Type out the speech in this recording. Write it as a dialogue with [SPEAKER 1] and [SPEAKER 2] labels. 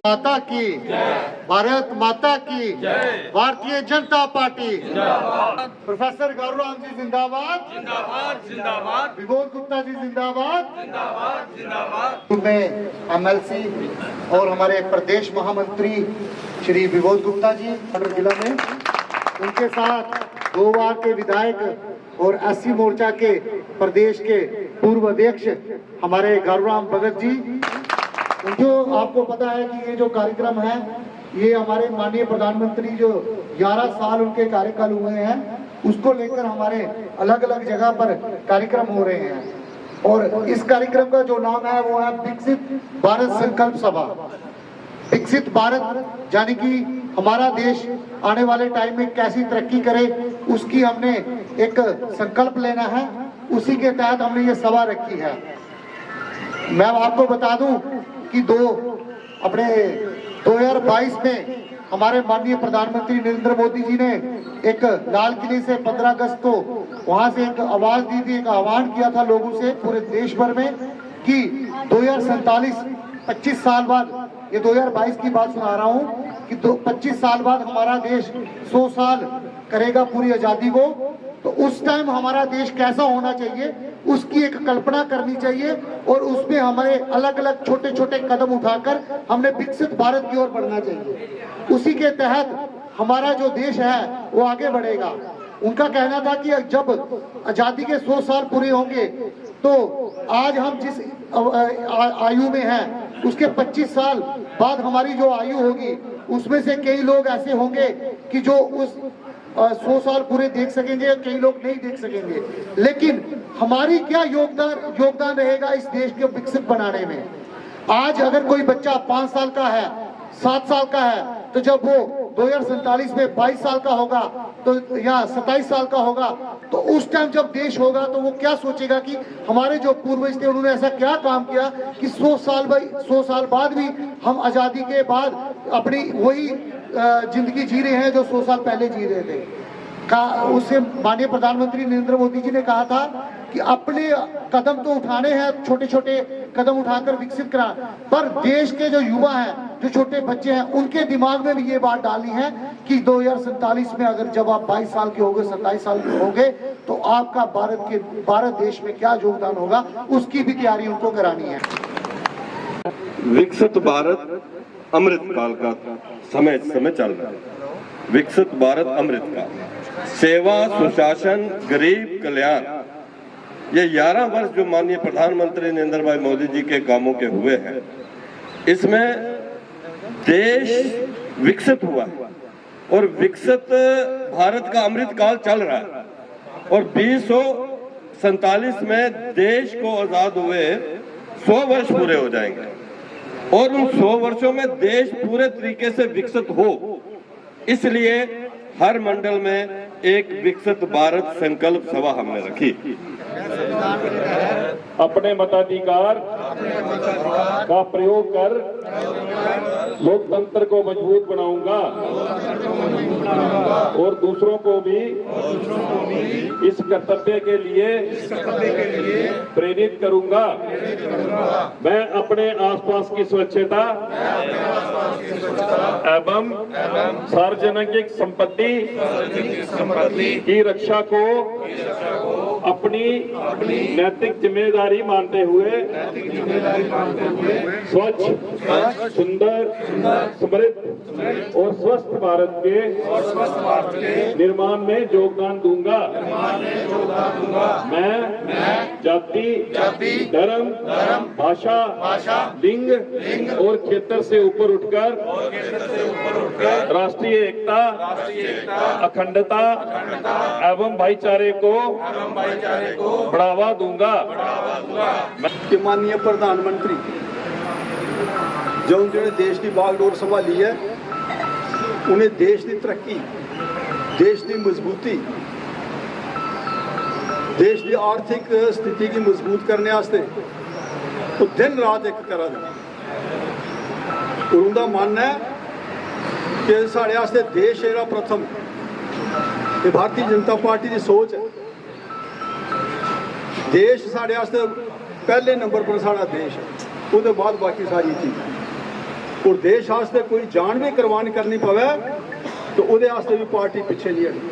[SPEAKER 1] माता की, भारत माता की, भारतीय जनता पार्टी, प्रोफेसर गौरव जी जिंदाबाद,
[SPEAKER 2] जिंदाबाद जिंदाबाद,
[SPEAKER 1] विभोद गुप्ता जी जिंदाबाद,
[SPEAKER 2] जिंदाबाद जिंदाबाद।
[SPEAKER 1] में एमएलसी और हमारे प्रदेश महामंत्री श्री विभोद गुप्ता जी जिला में, उनके साथ 2 बार के विधायक और एससी मोर्चा के प्रदेश के पूर्व अध्यक्ष हमारे गौरव भगत जी। जो आपको पता है कि ये जो कार्यक्रम है ये हमारे माननीय प्रधानमंत्री जो 11 साल उनके कार्यकाल हुए हैं उसको लेकर हमारे अलग अलग जगह पर कार्यक्रम हो रहे हैं। और इस कार्यक्रम का जो नाम है वो है विकसित भारत संकल्प सभा। विकसित भारत यानी कि हमारा देश आने वाले टाइम में कैसी तरक्की करे उसकी हमने एक संकल्प लेना है, उसी के तहत हमने ये सभा रखी है। मैं आपको बता दूं कि 2022 में हमारे माननीय प्रधानमंत्री नरेंद्र मोदी जी ने एक लाल किले से 15 अगस्त को वहां से एक आवाज दी थी, एक आह्वान किया था लोगों से पूरे देश भर में कि 2047 25 साल बाद, ये 2022 की बात सुना रहा हूँ कि 25 साल बाद हमारा देश 100 साल करेगा पूरी आजादी को। तो उस टाइम हमारा देश कैसा होना चाहिए उसकी एक कल्पना करनी चाहिए और उसमें हमारे अलग अलग छोटे छोटे कदम उठाकर हमने विकसित भारत की ओर बढ़ना चाहिए। उसी के तहत हमारा जो देश है वो आगे बढ़ेगा। उनका कहना था कि जब आजादी के 100 साल पूरे होंगे तो आज हम जिस आयु में हैं उसके 25 साल बाद हमारी जो आयु होगी उसमें से कई लोग ऐसे होंगे कि जो उस 100 साल पूरे देख सकेंगे, कई लोग नहीं देख सकेंगे। लेकिन हमारी क्या योगदान रहेगा इस देश को विकसित बनाने में। आज अगर कोई बच्चा 5 साल का है, 7 साल का है, तो जब वो 2047 में 22 साल का होगा तो या 27 साल का होगा तो उस टाइम जब देश होगा तो वो क्या सोचेगा कि हमारे जो पूर्वज थे उन्होंने ऐसा क्या काम किया कि 100 साल बाद भी हम आजादी के बाद अपनी वही जिंदगी जी रहे हैं जो 100 साल पहले जी रहे थे। उससे माननीय प्रधानमंत्री नरेंद्र मोदी जी ने कहा था कि अपने कदम तो उठाने हैं, छोटे छोटे कदम उठाकर विकसित करा, पर देश के जो युवा हैं, जो छोटे बच्चे हैं, उनके दिमाग में भी ये बात डालनी है कि 2047 में अगर जब आप 22 साल के होंगे, 27 साल के होंगे तो आपका भारत देश में क्या योगदान होगा उसकी भी तैयारी उनको करानी है।
[SPEAKER 3] विकसित भारत अमृत काल का समय चल रहा है। विकसित भारत अमृत काल, सेवा, सुशासन, गरीब कल्याण, ये 11 वर्ष जो माननीय प्रधानमंत्री नरेंद्र भाई मोदी जी के कामों के हुए हैं, इसमें देश विकसित हुआ है और विकसित भारत का अमृत काल चल रहा है। और 2047 में देश को आजाद हुए 100 वर्ष पूरे हो जाएंगे और उन 100 वर्षों में देश पूरे तरीके से विकसित हो, इसलिए हर मंडल में एक विकसित भारत संकल्प सभा हमने रखी।
[SPEAKER 4] अपने मताधिकार का प्रयोग कर लोकतंत्र को मजबूत बनाऊंगा और दूसरों को भी इस कर्तव्य के लिए प्रेरित करूंगा। मैं अपने आसपास की स्वच्छता एवं सार्वजनिक संपत्ति की रक्षा को अपनी नैतिक जिम्मेदारी मानते हुए स्वच्छ, सुंदर, समृद्ध और स्वस्थ भारत के निर्माण में योगदान दूंगा। मैं जाति, धर्म, भाषा, लिंग और क्षेत्र से ऊपर उठकर राष्ट्रीय एकता, अखंडता एवं भाईचारे को बढ़ावा दूंगा।
[SPEAKER 5] माननीय प्रधानमंत्री जो उन्होंने देश की बागडोर संभाली है, उन्हें देश की तरक्की, देश की मजबूती, देश की आर्थिक स्थिति की मजबूत करने वास्ते तो दिन रात एक करा दे। उनका मानना है कि साढ़े वास्ते देश एरा प्रथम ये भारतीय जनता पार्टी की सोच है। देश साढ़े वास्ते पहले नंबर पर साड़ा देश है, उसके बाद बाकी सारी चीज़। और देश वास्ते कोई जान भी कुर्बान करनी पवे तो उसदे वास्ते भी पार्टी पिछे नहीं हटी।